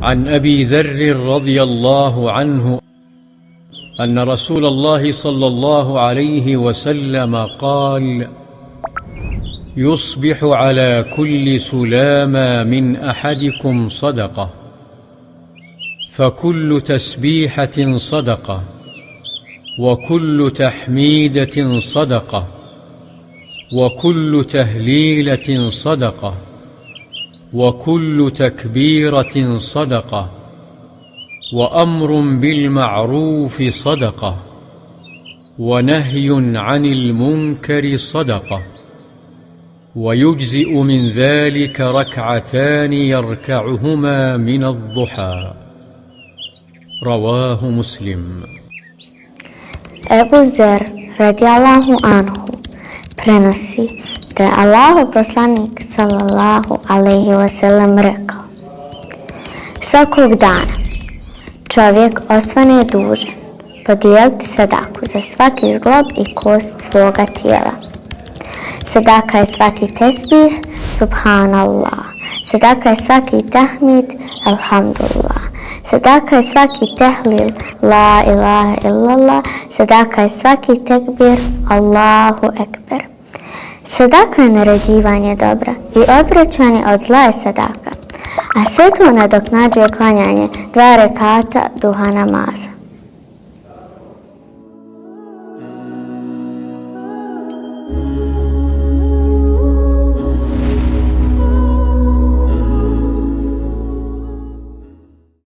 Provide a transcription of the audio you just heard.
عن أبي ذر رضي الله عنه أن رسول الله صلى الله عليه وسلم قال: يصبح على كل سلامة من أحدكم صدقة، فكل تسبيحة صدقة، وكل تحميدة صدقة، وكل تهليلة صدقة، وكل تكبيرة صدقة، وأمر بالمعروف صدقة، ونهي عن المنكر صدقة، ويجزئ من ذلك ركعتان يركعهما من الضحى. رواه مسلم. Ebu Zer radijallahu anhu prenosi da je Allahov poslanik sallallahu alejhi ve sellem rekao: svakog dana čovjek osvane dužan podijeliti sadaku za svaki zglob i kost svoga tijela. Sadaka je svaki tesbih subhanallah, sadaka je svaki tahmid alhamdulillah, sadaka je svaki tehlil la ilaha illallah, sadaka je svaki tekbir Allahu ekber. Sadaka je naređivanje dobra i odvraćanje od zla je sadaka, a sve to nadoknađuje klanjanje 2 rekata duha namaza.